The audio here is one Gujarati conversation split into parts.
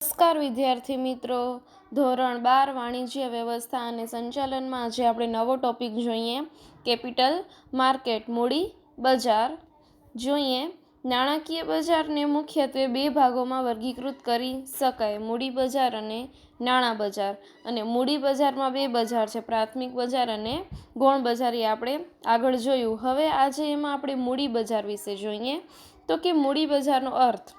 નમસ્કાર વિદ્યાર્થી મિત્રો, ધોરણ 12 વાણિજ્ય વ્યવસ્થા અને સંચાલનમાં આજે આપણે નવો ટોપિક જોઈએ. કેપિટલ માર્કેટ, મૂડી બજાર જોઈએ. નાણાકીય બજારને મુખ્યત્વે બે ભાગોમાં વર્ગીકૃત કરી શકાય: મૂડી બજાર અને નાણાં બજાર. અને મૂડી બજારમાં બે બજાર છે, પ્રાથમિક બજાર અને ગૌણ બજાર. એ આપણે આગળ જોયું. હવે આજે એમાં આપણે મૂડી બજાર વિશે જોઈએ. તો કે મૂડી બજારનો અર્થ: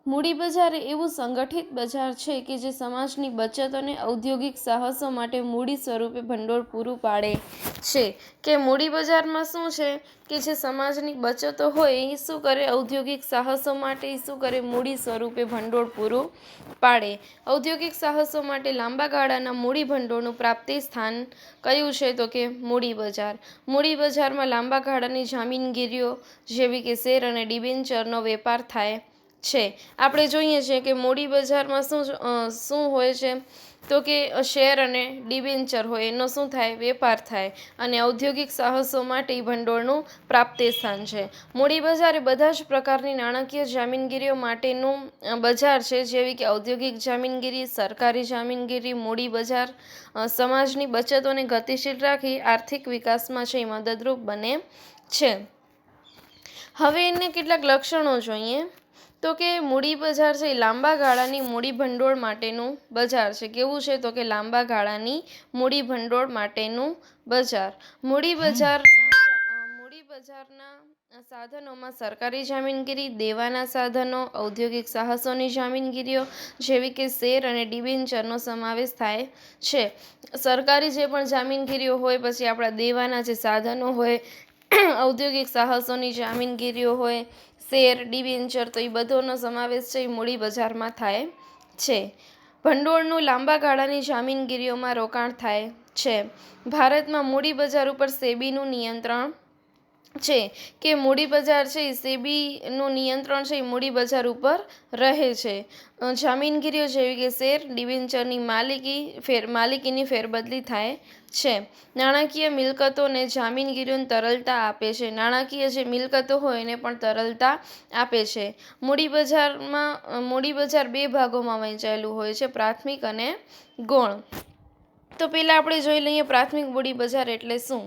મૂડી બજાર એ એવું સંગઠિત બજાર છે કે જે સમાજની બચત અને ઔદ્યોગિક સાહસો માટે મૂડી સ્વરૂપે ભંડોળ પૂરું પાડે છે. કે મૂડી બજારમાં શું છે કે જે સમાજની બચતો હોય એ શું કરે, ઔદ્યોગિક સાહસો માટે શું કરે, મૂડી સ્વરૂપે ભંડોળ પૂરું પાડે. ઔદ્યોગિક સાહસો માટે લાંબા ગાળાના મૂડી ભંડોળનું પ્રાપ્તિ સ્થાન કયું છે? તો કે મૂડી બજાર. મૂડી બજારમાં લાંબા ગાળાની જામીનગીરીઓ જેવી કે શેર અને ડિબેન્ચરનો વેપાર થાય છે. આપણે જોઈએ છીએ કે મૂડી બજારમાં શું હોય છે તો કે શેર અને ડિબેન્ચર હોય, એનો શું થાય, વેપાર થાય. અને ઔદ્યોગિક સાહસો માટે ભંડોળનું પ્રાપ્તિ સ્થાન છે. મૂડી બજાર એ બધા જ પ્રકારની નાણાકીય જામીનગીરીઓ માટેનું બજાર છે, જેવી કે ઔદ્યોગિક જામીનગીરી, સરકારી જામીનગીરી. મૂડી બજાર સમાજની બચતોને ગતિશીલ રાખી આર્થિક વિકાસમાં છે મદદરૂપ બને છે. હવે એને કેટલાક લક્ષણો જોઈએ. તો કે મૂડી બજાર છે એ લાંબા ગાળાની મૂડી ભંડોળ માટેનું બજાર છે. કેવું છે? તો કે લાંબા ગાળાની મૂડી ભંડોળ માટેનું બજાર. મૂડી બજારના સાધનોમાં સરકારી જામીનગીરી, દેવાના સાધનો, ઔદ્યોગિક સાહસોની જામીનગીરીઓ જેવી કે શેર અને ડિબેન્ચરનો સમાવેશ થાય છે. સરકારી જે પણ જામીનગીરીઓ હોય, પછી આપણા દેવાના જે સાધનો હોય, ઔદ્યોગિક સાહસોની જામીનગીરીઓ હોય, શેર, ડિબેન્ચર, તો એ બધોનો સમાવેશ છે એ મૂડી બજારમાં થાય છે. ભંડોળનું લાંબા ગાળાની જામીનગીરીઓમાં રોકાણ થાય છે. ભારતમાં મૂડી બજાર ઉપર સેબીનું નિયંત્રણ છે. કે મૂડી બજાર છે એ સેબીનું નિયંત્રણ છે એ મૂડી બજાર ઉપર રહે છે. જામીનગીરીઓ જેવી કે શેર, ડિબેન્ચરની માલિકીની ફેરબદલી થાય છે. નાણાકીય મિલકતોને જામીનગીરીઓને તરલતા આપે છે. નાણાકીય જે મિલકતો હોય એને પણ તરલતા આપે છે. મૂડી બજાર બે ભાગોમાં વહેંચાયેલું હોય છે, પ્રાથમિક અને ગૌણ. તો પહેલાં આપણે જોઈ લઈએ પ્રાથમિક મૂડી બજાર એટલે શું.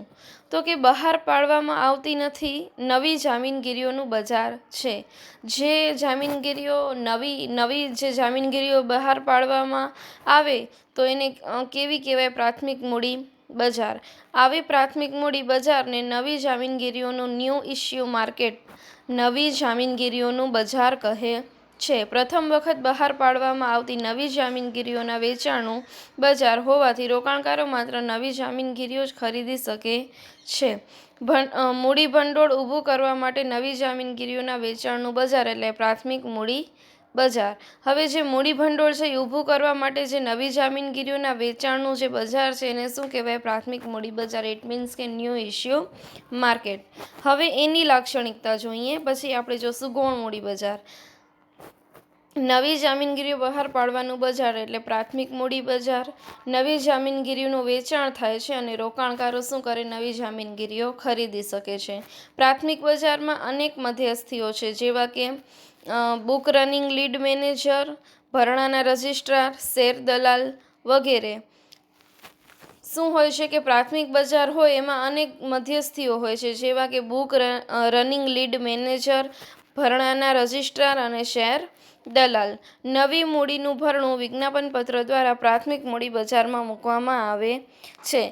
તો કે બહાર પાડવામાં આવતી નવી જામીનગીરીઓનું બજાર છે. જે જામીનગીરીઓ નવી જે જામીનગીરીઓ બહાર પાડવામાં આવે તો એને કેવી કહેવાય? પ્રાથમિક મૂડી બજાર. આવી પ્રાથમિક મૂડી બજારને નવી જામીનગીરીઓનું ન્યૂ ઇશ્યુ માર્કેટ, નવી જામીનગીરીઓનું બજાર કહે છે. પ્રથમ વખત બહાર પાડવામાં આવતી નવી જામીનગીરીઓના વેચાણનું બજાર હોવાથી રોકાણકારો માત્ર નવી જામીનગીરીઓ જ ખરીદી શકે છે. મૂડી ભંડોળ ઊભું કરવા માટે નવી જામીનગીરીઓના વેચાણનું બજાર એટલે પ્રાથમિક મૂડી બજાર. હવે જે મૂડી ભંડોળ છે એ ઊભું કરવા માટે જે નવી જામીનગીરીઓના વેચાણનું જે બજાર છે એને શું કહેવાય? પ્રાથમિક મૂડી બજાર. ઇટ મીન્સ કે ન્યૂ ઇશ્યુ માર્કેટ. હવે એની લાક્ષણિકતા જોઈએ, પછી આપણે જોશું ગૌણ મૂડી બજાર. નવી જામીનગીરીઓ બહાર પાડવાનું બજાર એટલે પ્રાથમિક મૂડી બજાર. નવી જામીનગીરીઓનું વેચાણ થાય છે અને રોકાણકારો શું કરે? નવી જામીનગીરીઓ ખરીદી શકે છે. પ્રાથમિક બજારમાં અનેક મધ્યસ્થીઓ છે, જેવા કે બુક રનિંગ લીડ મેનેજર, ભરણાના રજિસ્ટ્રાર, શેર દલાલ વગેરે. શું હોય છે કે પ્રાથમિક બજાર હોય એમાં અનેક મધ્યસ્થીઓ હોય છે, જેવા કે બુક રનિંગ લીડ મેનેજર, ભરણાના રજિસ્ટ્રાર અને શેર દલાલ. નવી મૂડીનું ભરણું વિજ્ઞાપનપત્ર દ્વારા પ્રાથમિક મૂડી બજારમાં મૂકવામાં આવે છે.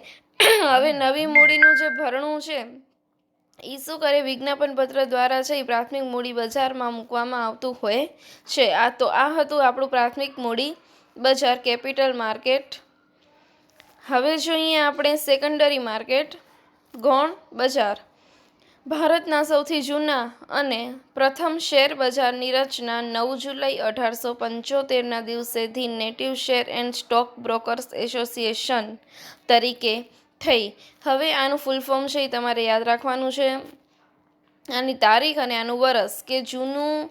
હવે નવી મૂડીનું જે ભરણું છે એ શું કરે? વિજ્ઞાપનપત્ર દ્વારા છે એ પ્રાથમિક મૂડી બજારમાં મૂકવામાં આવતું હોય છે. આ હતું આપણું પ્રાથમિક મૂડી બજાર, કેપિટલ માર્કેટ. હવે જોઈએ આપણે સેકન્ડરી માર્કેટ, ગૌણ બજાર. ભારતના સૌથી જૂના અને પ્રથમ શેર બજારની રચના 9 જુલાઈ 1875ના દિવસે the native share and stock brokers association તરીકે થઈ. હવે આનું ફૂલ ફોર્મ છે એ તમારે યાદ રાખવાનું છે, આની તારીખ અને આનું વરસ. કે જૂનું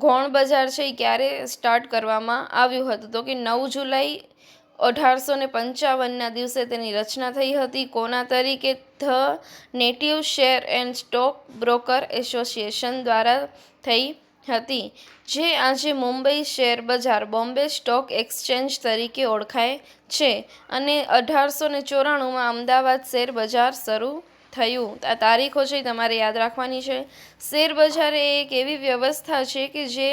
ગૌણ બજાર છે એ ક્યારે સ્ટાર્ટ કરવામાં આવ્યું હતું? તો કે 9 જુલાઈ 1855ના દિવસે તેની રચના થઈ હતી. કોના તરીકે? The native share and stock broker association દ્વારા થઈ હતી, જે આજે મુંબઈ શેર બજાર બોમ્બે સ્ટોક એક્સચેન્જ તરીકે ઓળખાય છે, અને 1894માં અમદાવાદ શેર બજાર શરૂ થયું. આ તારીખો છે તમારે યાદ રાખવાની છે. શેર બજાર એ એક એવી વ્યવસ્થા છે કે જે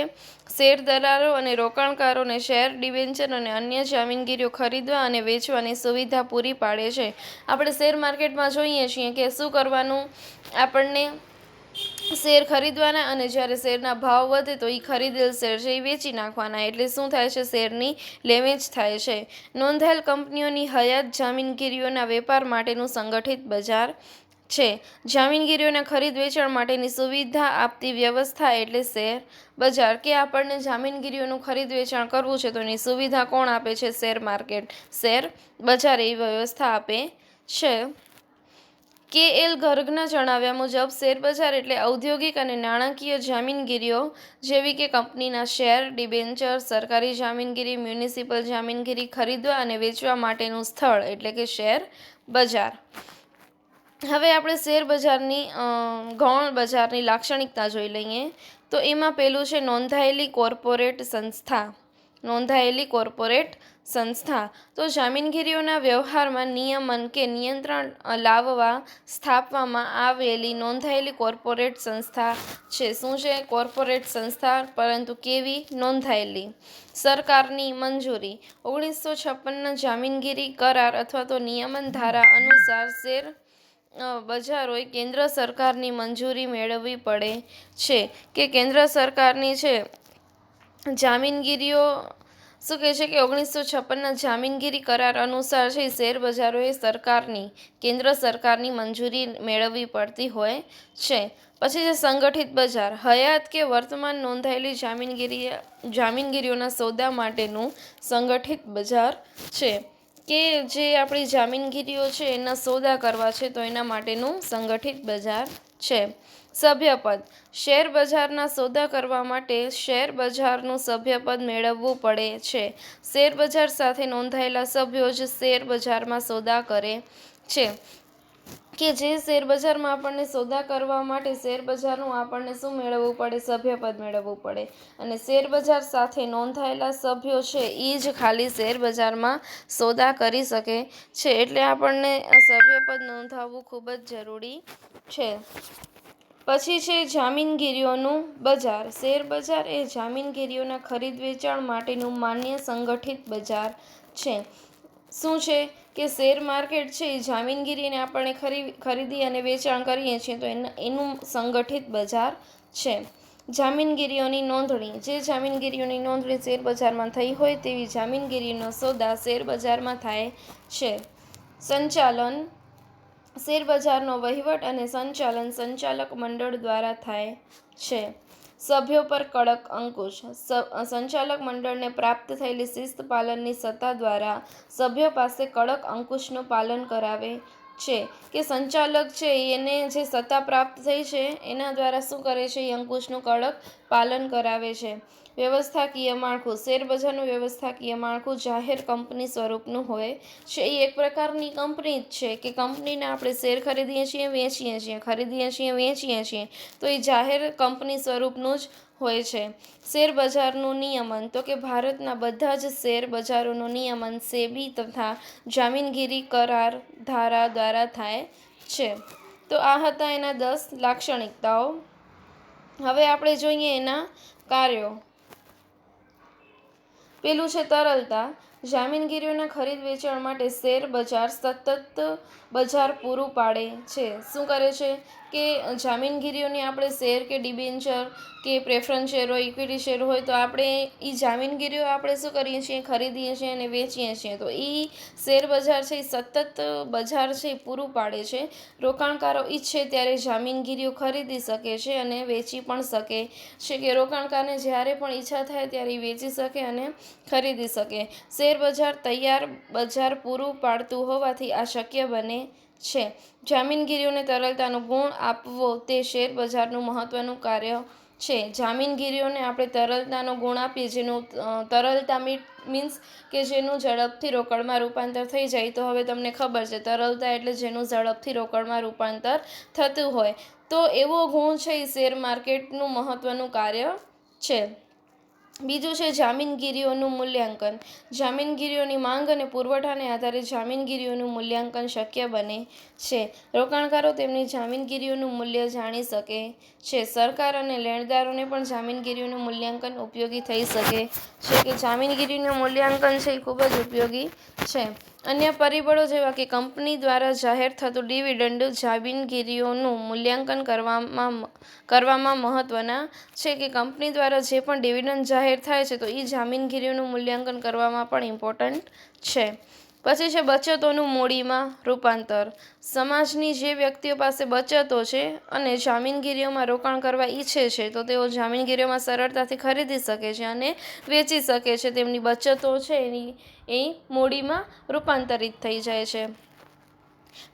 શેરદલાલો અને રોકાણકારોને શેર, ડિબેન્ચર અને અન્ય જામીનગીરીઓ ખરીદવા અને વેચવાની સુવિધા પૂરી પાડે છે. આપણે શેર માર્કેટમાં જોઈએ છીએ કે શું કરવાનું, આપણને શેર ખરીદવાના, અને જ્યારે શેરના ભાવ વધે તો એ ખરીદેલ શેર છે એ વેચી નાખવાના. એટલે શું થાય છે, શેરની લેવેચ થાય છે. નોંધાયેલ કંપનીઓની હયાત જામીનગીરીઓના વેપાર માટેનું સંગઠિત બજાર છે. જામીનગીરીઓના ખરીદ વેચાણ માટેની સુવિધા આપતી વ્યવસ્થા એટલે શેર બજાર. કે આપણને જામીનગીરીઓનું ખરીદ વેચાણ કરવું છે તો એની સુવિધા કોણ આપે છે? શેર માર્કેટ, શેર બજાર એ વ્યવસ્થા આપે છે. કે.એલ. ગર્ગના જણાવ્યા મુજબ શેરબજાર એટલે ઔદ્યોગિક અને નાણાકીય જામીનગીરીઓ જેવી કે કંપનીના શેર, ડિબેન્ચર, સરકારી જામીનગીરી, મ્યુનિસિપલ જામીનગીરી ખરીદવા અને વેચવા માટેનું સ્થળ એટલે કે શેર બજાર. હવે આપણે શેર બજારની ગૌણ બજારની લાક્ષણિકતા જોઈ લઈએ. તો એમાં પેલું છે નોંધાયેલી કોર્પોરેટ સંસ્થા. નોંધાયેલી કોર્પોરેટ સંસ્થા તો જામીનગીરીઓના વ્યવહારમાં નિયમન કે નિયંત્રણ લાવવા સ્થાપવામાં આવેલી નોંધાયેલી કોર્પોરેટ સંસ્થા છે. શું છે? કોર્પોરેટ સંસ્થા, પરંતુ કેવી? નોંધાયેલી. સરકારની મંજૂરી. 1956ના જામીનગીરી કરાર અથવા તો નિયમન ધારા અનુસાર શેર બજારોએ કેન્દ્ર સરકારની મંજૂરી મેળવવી પડે છે. કે કેન્દ્ર સરકારની છે જામીનગીરીઓ શું કહે છે કે 1956ના જામીનગીરી કરાર અનુસાર છે શેર બજારોએ કેન્દ્ર સરકારની મંજૂરી મેળવવી પડતી હોય છે. પછી છે સંગઠિત બજાર. હયાત કે વર્તમાન નોંધાયેલી જામીનગીરીઓના સોદા માટેનું સંગઠિત બજાર છે. કે જે આપણી જામીનગીરીઓ છે એના સોદા કરવા છે તો એના માટેનું સંગઠિત બજાર છે. સભ્યપદ. શેર બજારના સોદા કરવા માટે શેર બજારનું સભ્યપદ મેળવવું પડે છે. શેર બજાર સાથે નોંધાયેલા સભ્યો જ શેર બજારમાં સોદા કરે છે. કે જે શેર બજારમાં આપણને સોદા કરવા માટે શેર બજારનું આપણને શું મેળવવું પડે? સભ્યપદ મેળવવું પડે. અને શેર બજાર સાથે નોંધાયેલા સભ્યો છે એ જ ખાલી શેર બજારમાં સોદા કરી શકે છે. એટલે આપણને સભ્યપદ નોંધાવવું ખૂબ જ જરૂરી છે. પછી છે જામીનગીરીઓનું બજાર. શેર બજાર એ જામીનગીરીઓના ખરીદ વેચાણ માટેનું માન્ય સંગઠિત બજાર છે. શું છે કે શેર માર્કેટ છે એ જામીનગીરીને આપણે ખરીદી અને વેચાણ કરીએ છીએ તો એનું સંગઠિત બજાર છે. જામીનગીરીઓની નોંધણી. જે જામીનગીરીઓની નોંધણી શેર બજારમાં થઈ હોય તેવી જામીનગીરીનો સોદા શેર બજારમાં થાય છે. સંચાલન. શેર બજારનો વહીવટ અને સંચાલન સંચાલક મંડળ દ્વારા થાય છે. સભ્યો પર કડક અંકુશ. સંચાલક મંડળને પ્રાપ્ત થયેલી શિસ્ત પાલનની સત્તા દ્વારા સભ્યો પાસે કડક અંકુશનું પાલન કરાવે છે. કે સંચાલક છે એને જે સત્તા પ્રાપ્ત થઈ છે એના દ્વારા શું કરે છે? એ અંકુશનું કડક પાલન કરાવે છે. વ્યવસ્થાકીય માળખું. શેર બજારનું વ્યવસ્થાકીય માળખું જાહેર કંપની સ્વરૂપનું હોય છે. એ એક પ્રકારની કંપની જ છે કે કંપનીને આપણે શેર ખરીદીએ છીએ, વેચીએ છીએ, ખરીદીએ છીએ, વેચીએ છીએ, તો એ જાહેર કંપની સ્વરૂપનું જ હોય છે. શેર બજારનું નિયમન. તો કે ભારતના બધા જ શેર બજારોનું નિયમન સેબી તથા જામીનગીરી કરાર ધારા દ્વારા થાય છે. તો આ હતા એના 10 લાક્ષણિકતાઓ. હવે આપણે જોઈએ એના કાર્યો. પેલું છે તરલતા. જામીનગીરીઓના ખરીદ વેચાણ માટે શેર બજાર સતત બજાર પૂરું પાડે છે. શું કરે છે કે જામીનગીરીઓની આપણે શેર કે ડિબેન્ચર કે પ્રેફરન્સ શેર હોય, ઇક્વિટી શેર હોય તો આપણે એ જામીનગીરીઓ આપણે શું કરીએ છીએ? ખરીદીએ છીએ અને વેચીએ છીએ. તો એ શેર બજાર છે એ સતત બજાર છે એ પૂરું પાડે છે. રોકાણકારો ઈચ્છે ત્યારે જામીનગીરીઓ ખરીદી શકે છે અને વેચી પણ શકે છે. કે રોકાણકારને જ્યારે પણ ઈચ્છા થાય ત્યારે વેચી શકે અને ખરીદી શકે. શેર બજાર તૈયાર બજાર પૂરું પાડતું હોવાથી આ શક્ય બને છે. જામીનગીરીઓને તરલતાનો ગુણ આપવો તે શેર બજારનું મહત્વનું કાર્ય છે. જામીનગીરીઓને આપણે તરલતાનો ગુણ આપીએ, જેનું તરલતા મીન્સ કે જેનું ઝડપથી રોકડમાં રૂપાંતર થઈ જાય. તો હવે તમને ખબર છે તરલતા એટલે જેનું ઝડપથી રોકડમાં રૂપાંતર થતું હોય. તો એવો ગુણ છે એ શેર માર્કેટનું મહત્વનું કાર્ય છે. બીજું છે જામીનગીરીઓનું મૂલ્યાંકન. જામીનગીરીઓની માંગ અને પુરવઠાને આધારે જામીનગીરીઓનું મૂલ્યાંકન શક્ય બને છે. રોકાણકારો તેમની જામીનગીરીઓનું મૂલ્ય જાણી શકે છે. સરકાર અને લેણદારોને પણ જામીનગીરીઓનું મૂલ્યાંકન ઉપયોગી થઈ શકે છે. કે જામીનગીરીનું મૂલ્યાંકન છે એ ખૂબ જ ઉપયોગી છે. અન્ય પરિબળો જેવા કે કંપની દ્વારા જાહેર થતું ડિવિડન્ડ જામીનગીરીઓનું મૂલ્યાંકન કરવામાં મહત્વના છે. કે કંપની દ્વારા જે પણ ડિવિડન્ડ જાહેર થાય છે તો એ જામીનગીરીઓનું મૂલ્યાંકન કરવામાં પણ ઇમ્પોર્ટન્ટ છે. પછી છે બચતોનું મૂડીમાં રૂપાંતર. સમાજની જે વ્યક્તિઓ પાસે બચતો છે અને જામીનગીરીઓમાં રોકાણ કરવા ઈચ્છે છે તો તેઓ જામીનગીરીઓમાં સરળતાથી ખરીદી શકે છે અને વેચી શકે છે. તેમની બચતો છે એ મૂડીમાં રૂપાંતરિત થઈ જાય છે.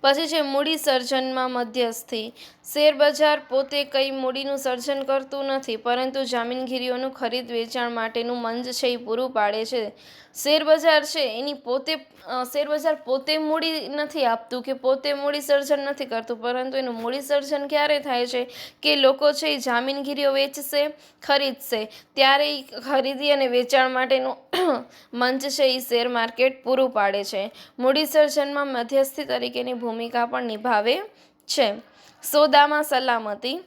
પછી છે મૂડી સર્જનમાં મધ્યસ્થી. શેરબજાર પોતે કંઈ મૂડીનું સર્જન કરતું નથી, પરંતુ જામીનગીરીઓનું ખરીદ વેચાણ માટેનું મંચ છે એ પૂરું પાડે છે. શેરબજાર છે શેરબજાર પોતે મૂડી નથી આપતું કે પોતે મૂડી સર્જન નથી કરતું, પરંતુ એનું મૂડી સર્જન ક્યારે થાય છે કે લોકો છે એ જામીનગીરીઓ વેચશે, ખરીદશે, ત્યારે એ ખરીદી અને વેચાણ માટેનું મંચ છે એ શેર માર્કેટ પૂરું પાડે છે. મૂડી સર્જનમાં મધ્યસ્થી તરીકેની ભૂમિકા પણ નિભાવે છે. સોદામાં સલામતી.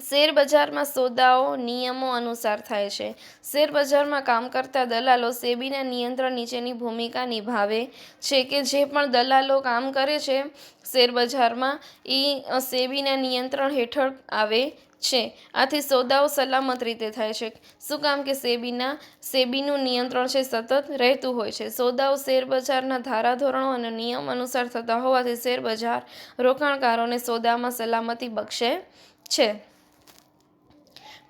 શેરબજારમાં સોદાઓ નિયમો અનુસાર થાય છે. શેરબજારમાં કામ કરતા દલાલો સેબીના નિયંત્રણ નીચેની ભૂમિકા નિભાવે છે. કે જે પણ દલાલો કામ કરે છે શેરબજારમાં એ સેબીના નિયંત્રણ હેઠળ આવે છે. આથી સોદાઓ સલામત રીતે થાય છે. શું કામ કે સેબીનું નિયંત્રણ છે સતત રહેતું હોય છે. સોદાઓ શેરબજારના ધારાધોરણો અને નિયમ અનુસાર થતા હોવાથી શેરબજાર રોકાણકારોને સોદામાં સલામતી બક્ષે છે.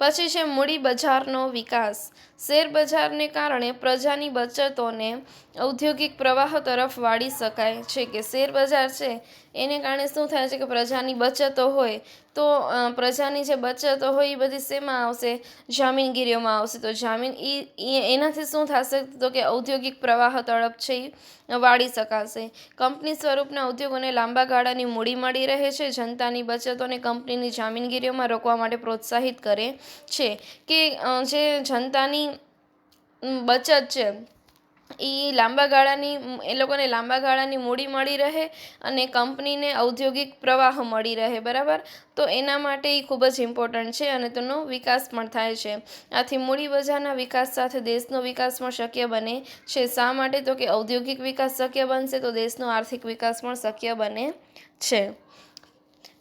પછી છે મૂડી બજારનો વિકાસ. શેરબજારને કારણે પ્રજાની બચતોને ઔદ્યોગિક પ્રવાહ તરફ વાળી શકાય છે. કે શેરબજાર છે એને કારણે શું થાય છે કે પ્રજાની બચતો હોય તો પ્રજાની જે બચતો હોય એ બધી શેમાં આવશે? જામીનગીરીઓમાં આવશે. તો એનાથી શું થશે તો કે ઔદ્યોગિક પ્રવાહ તરફ છે એ વાળી શકાશે. કંપની સ્વરૂપના ઉદ્યોગોને લાંબા ગાળાની મૂડી મળી રહે છે. જનતાની બચતોને કંપનીની જામીનગીરીઓમાં રોકવા માટે પ્રોત્સાહિત કરે છે. કે જે જનતાની બચત છે એ લોકોને લાંબા ગાળાની મૂડી મળી રહે અને કંપનીને ઔદ્યોગિક પ્રવાહ મળી રહે. બરાબર, તો એના માટે એ ખૂબ જ ઇમ્પોર્ટન્ટ છે અને તેનો વિકાસ પણ થાય છે. આથી મૂડી બજારના વિકાસ સાથે દેશનો વિકાસ પણ શક્ય બને છે. શા માટે? તો કે ઔદ્યોગિક વિકાસ શક્ય બનશે તો દેશનો આર્થિક વિકાસ પણ શક્ય બને છે.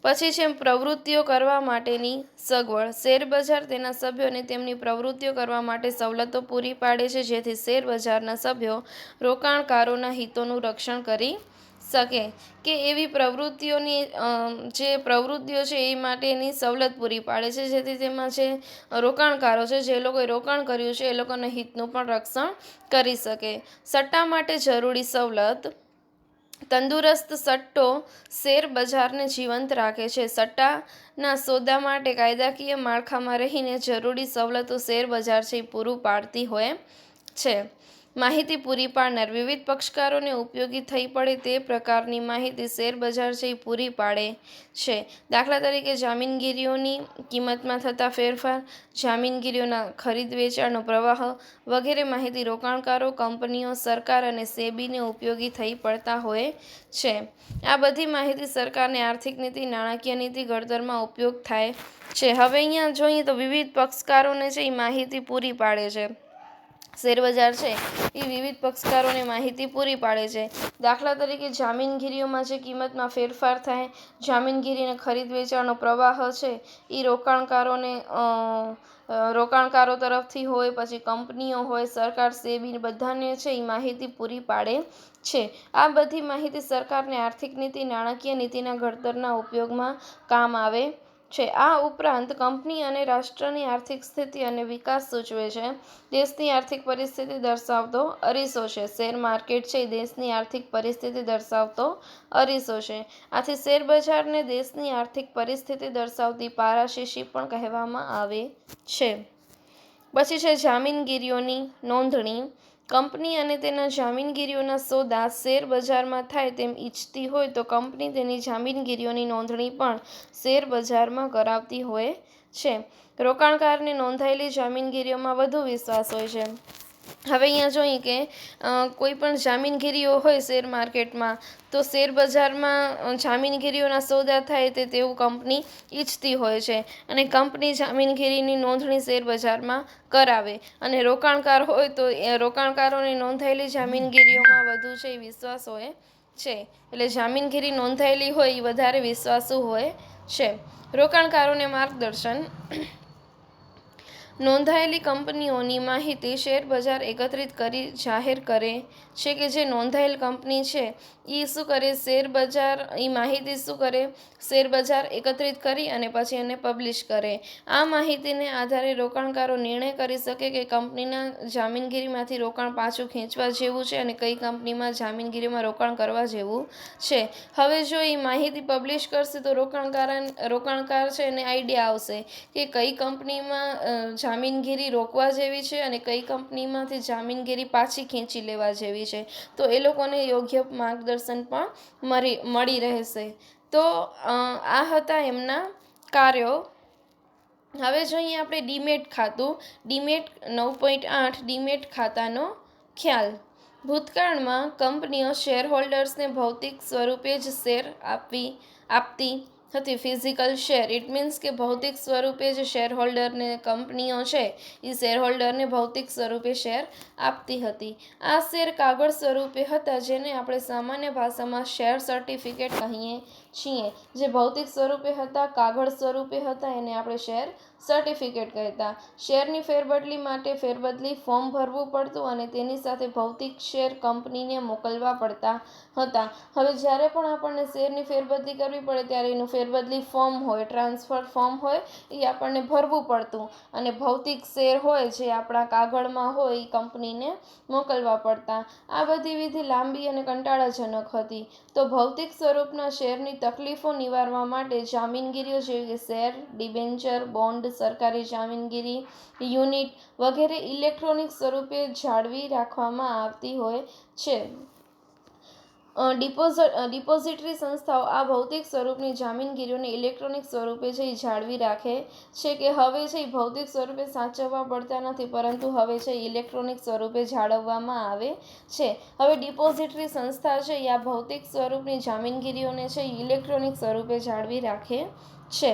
પછી છે પ્રવૃત્તિઓ કરવા માટેની સગવડ. શેરબજાર તેના સભ્યોને તેમની પ્રવૃત્તિઓ કરવા માટે સવલતો પૂરી પાડે છે, જેથી શેરબજારના સભ્યો રોકાણકારોના હિતોનું રક્ષણ કરી શકે. કે એવી પ્રવૃત્તિઓ છે એ માટેની સવલત પૂરી પાડે છે, જેથી તેમાં જે રોકાણકારો છે જે લોકોએ રોકાણ કર્યું છે એ લોકોના હિતનું પણ રક્ષણ કરી શકે. સટ્ટા માટે જરૂરી સવલત. તંદુરસ્ત સટ્ટો શેરબજારને જીવંત રાખે છે. સટ્ટાના સોદા માટે કાયદાકીય માળખામાં રહીને જરૂરી સવલતો શેરબજાર છે પૂરું પાડતી હોય છે. માહિતી પૂરી પાડનાર. વિવિધ પક્ષકારોને ઉપયોગી થઈ પડે તે પ્રકારની માહિતી શેરબજાર છે પૂરી પાડે છે. દાખલા તરીકે જામીનગીરીઓની કિંમતમાં થતા ફેરફાર, જામીનગીરીઓના ખરીદ વેચાણનો પ્રવાહ વગેરે માહિતી રોકાણકારો, કંપનીઓ, સરકાર અને સેબીને ઉપયોગી થઈ પડતા હોય છે. આ બધી માહિતી સરકારની આર્થિક નીતિ, નાણાકીય નીતિ ઘડતરમાં ઉપયોગ થાય છે. હવે અહીંયા જોઈએ તો વિવિધ પક્ષકારોને છે એ માહિતી પૂરી પાડે છે. શેરબજાર છે એ વિવિધ પક્ષકારોને માહિતી પૂરી પાડે છે. દાખલા તરીકે જામીનગીરીઓમાં જે કિંમતમાં ફેરફાર થાય, જામીનગીરીને ખરીદ વેચાણનો પ્રવાહ છે એ રોકાણકારો તરફથી હોય, પછી કંપનીઓ હોય, સરકાર, સેબી બધાને છે એ માહિતી પૂરી પાડે છે. આ બધી માહિતી સરકારની આર્થિક નીતિ, નાણાકીય નીતિના ઘડતરના ઉપયોગમાં કામ આવે છે. આ ઉપરાંત કંપની અને રાષ્ટ્રની આર્થિક સ્થિતિ અને વિકાસ સૂચવે છે. દેશની આર્થિક પરિસ્થિતિ દર્શાવતો અરીસો છે. શેર માર્કેટ છે એ દેશની આર્થિક પરિસ્થિતિ દર્શાવતો અરીસો છે. આથી શેરબજારને દેશની આર્થિક પરિસ્થિતિ દર્શાવતી પારદર્શી પણ કહેવામાં આવે છે. પછી છે જામીનગીરીઓની નોંધણી. કંપની અને તેના જામીનગીરીઓના સોદા શેરબજારમાં થાય તેમ ઈચ્છતી હોય તો કંપની તેની જામીનગીરીઓની નોંધણી પણ શેરબજારમાં કરાવતી હોય છે. રોકાણકારને નોંધાયેલી જામીનગીરીઓમાં વધુ વિશ્વાસ હોય છે. હવે અહીંયા જોઈએ કે કોઈ પણ જામીનગીરીઓ હોય શેર માર્કેટમાં, તો શેર બજારમાં જામીનગીરીઓના સોદા થાય તેવું કંપની ઈચ્છતી હોય છે, અને કંપની જામીનગીરીની નોંધણી શેર બજારમાં કરાવે. અને રોકાણકાર હોય તો રોકાણકારોને નોંધાયેલી જામીનગીરીઓમાં વધુ છે એ વિશ્વાસ હોય છે. એટલે જામીનગીરી નોંધાયેલી હોય એ વધારે વિશ્વાસુ હોય છે. રોકાણકારોને માર્ગદર્શન. નોંધાયેલી કંપનીઓની માહિતી શેર બજાર એકત્રિત કરી જાહેર કરે છે. કે જે નોંધાયેલ કંપની છે એ શું કરે, શેર બજાર એ માહિતી શું કરે, શેર બજાર એકત્રિત કરી અને પછી એને પબ્લિશ કરે. આ માહિતીને આધારે રોકાણકારો નિર્ણય કરી શકે કે કંપનીના જામીનગીરીમાંથી રોકાણ પાછું ખેંચવા જેવું છે અને કઈ કંપનીમાં જામીનગીરીમાં રોકાણ કરવા જેવું છે. હવે જો એ માહિતી પબ્લિશ કરશે તો રોકાણકાર છે એને આઈડિયા આવશે કે કઈ કંપનીમાં જામીનગીરી રોકવા જેવી છે અને કઈ કંપનીમાંથી જામીનગીરી પાછી ખેંચી લેવા જેવી છે. તો એ લોકોને યોગ્ય માર્ગદર્શન પણ મળી રહેશે. તો આ હતા એમના કાર્યો. હવે જોઈએ આપણે ડીમેટ ખાતું. ડીમેટ 9.8 ડીમેટ ખાતાનો ખ્યાલ. ભૂતકાળમાં કંપનીઓ શેરહોલ્ડર્સને ભૌતિક સ્વરૂપે જ શેર આપતી હતી. ફિઝિકલ શેર ઇટ મીન્સ કે ભૌતિક સ્વરૂપે જ શેરહોલ્ડરને કંપનીઓ છે એ શેરહોલ્ડરને ભૌતિક સ્વરૂપે શેર આપતી હતી. આ શેર કાગળ સ્વરૂપે હતા, જેને આપણે સામાન્ય ભાષામાં શેર સર્ટિફિકેટ કહીએ છીએ. જે ભૌતિક સ્વરૂપે હતા, કાગળ સ્વરૂપે હતા, એને આપણે શેર સર્ટિફિકેટ કહેતા. શેરની ફેરબદલી માટે ફેરબદલી ફોર્મ ભરવું પડતું અને તેની સાથે ભૌતિક શેર કંપનીને મોકલવા પડતા હતા. હવે જ્યારે પણ આપણને શેરની ફેરબદલી કરવી પડે ત્યારે એનું ફેરબદલી ફોર્મ હોય, ટ્રાન્સફર ફોર્મ હોય, એ આપણને ભરવું પડતું, અને ભૌતિક શેર હોય જે આપણા કાગળમાં હોય એ કંપનીને મોકલવા પડતા. આ બધી વિધિ લાંબી અને કંટાળાજનક હતી. તો ભૌતિક સ્વરૂપના શેરની તકલીફો નિવારવા માટે જામીનગીરીઓ જેવી કે શેર, ડિબેન્ચર, બોન્ડ, સરકારી જામીનગીરી, યુનિટ વગેરે ઇલેક્ટ્રોનિક સ્વરૂપે જાળવી રાખવામાં આવતી હોય છે. ડિપોઝિટરી સંસ્થાઓ આ ભૌતિક સ્વરૂપની જામીનગીરીઓને ઇલેક્ટ્રોનિક સ્વરૂપે છે એ જાળવી રાખે છે. કે હવે છે એ ભૌતિક સ્વરૂપે સાચવવા પડતા નથી, પરંતુ હવે છે ઇલેક્ટ્રોનિક સ્વરૂપે જાળવવામાં આવે છે. હવે ડિપોઝિટરી સંસ્થા છે એ આ ભૌતિક સ્વરૂપની જામીનગીરીઓને છે એ ઇલેક્ટ્રોનિક સ્વરૂપે જાળવી રાખે છે.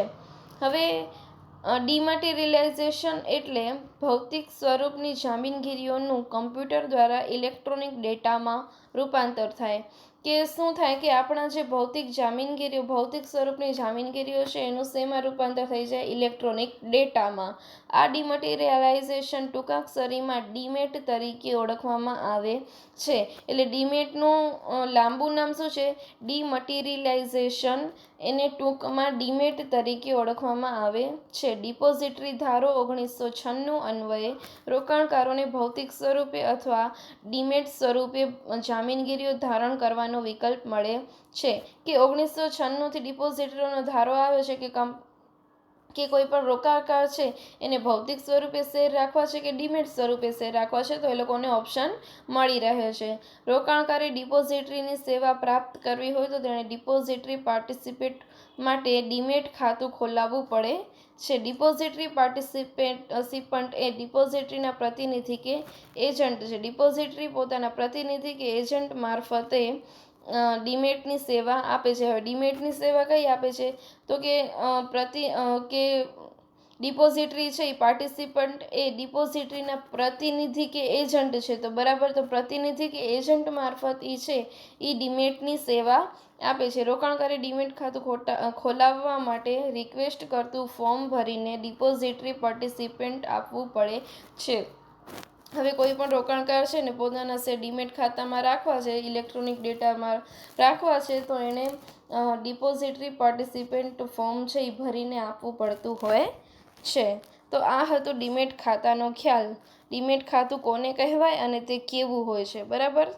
હવે ડિમટીરિયલાઇઝેશન એટલે ભૌતિક સ્વરૂપની જામીનગીરીઓનું કમ્પ્યુટર દ્વારા ઇલેક્ટ્રોનિક ડેટામાં રૂપાંતર થાય. કે શું થાય કે આપણા જે ભૌતિક સ્વરૂપની જામીનગીરીઓ છે એનું શેમાં રૂપાંતર થઈ જાય, ઇલેક્ટ્રોનિક ડેટામાં. આ ડિમટીરિયલાઇઝેશન ટૂંકાક્ષરીમાં ડીમેટ તરીકે ઓળખવામાં આવે છે. એટલે ડીમેટનું લાંબુ નામ શું છે, ડિમટીરિયલાઇઝેશન. એને ટૂંકમાં ડીમેટ તરીકે ઓળખવામાં આવે છે. ડિપોઝિટરી ધારો 1996 અન્વયે રોકાણકારોને ભૌતિક સ્વરૂપે અથવા ડીમેટ સ્વરૂપે જામીનગીરીઓ ધારણ કરવાનો વિકલ્પ મળે છે. કે 1996થી ડિપોઝિટરીનો ધારો આવે છે કે કોઈ પણ રોકાણકાર છે એને ભૌતિક સ્વરૂપે શેર રાખવા છે કે ડીમેટ સ્વરૂપે શેર રાખવા છે, તો એ લોકોને ઓપ્શન મળી રહે છે. રોકાણકારે ડિપોઝિટરીની સેવા પ્રાપ્ત કરવી હોય તો તેણે ડિપોઝિટરી પાર્ટિસિપેન્ટ માટે ડીમેટ ખાતું ખોલાવવું પડે છે. ડિપોઝિટરી પાર્ટિસિપન્ટ એ ડિપોઝિટરીના પ્રતિનિધિ કે એજન્ટ છે. ડિપોઝિટરી પોતાના પ્રતિનિધિ કે એજન્ટ મારફતે ડીમેટની સેવા આપે છે. હવે ડીમેટની સેવા કઈ આપે છે, તો કે ડિપોઝિટરી છે એ પાર્ટિસિપન્ટ એ ડિપોઝિટરીના પ્રતિનિધિ કે એજન્ટ છે, તો બરાબર, તો પ્રતિનિધિ કે એજન્ટ મારફત છે એ ડીમેટની સેવા આપે છે. રોકાણકારે ડીમેટ ખાતું ખોલાવવા માટે રિક્વેસ્ટ કરતું ફોર્મ ભરીને ડિપોઝિટરી પાર્ટિસિપન્ટ આપવું પડે છે. હવે કોઈ પણ રોકાણકાર છે ને પોતાના શેર ડીમેટ ખાતામાં રાખવા છે, ઇલેક્ટ્રોનિક ડેટામાં રાખવા છે, તો એણે ડિપોઝિટરી પાર્ટિસિપન્ટ ફોર્મ છે એ ભરીને આપવું પડતું હોય છે. તો આ હતું ડીમેટ ખાતાનો ખ્યાલ. ડીમેટ ખાતું કોને કહેવાય અને તે કેવું હોય છે, બરાબર.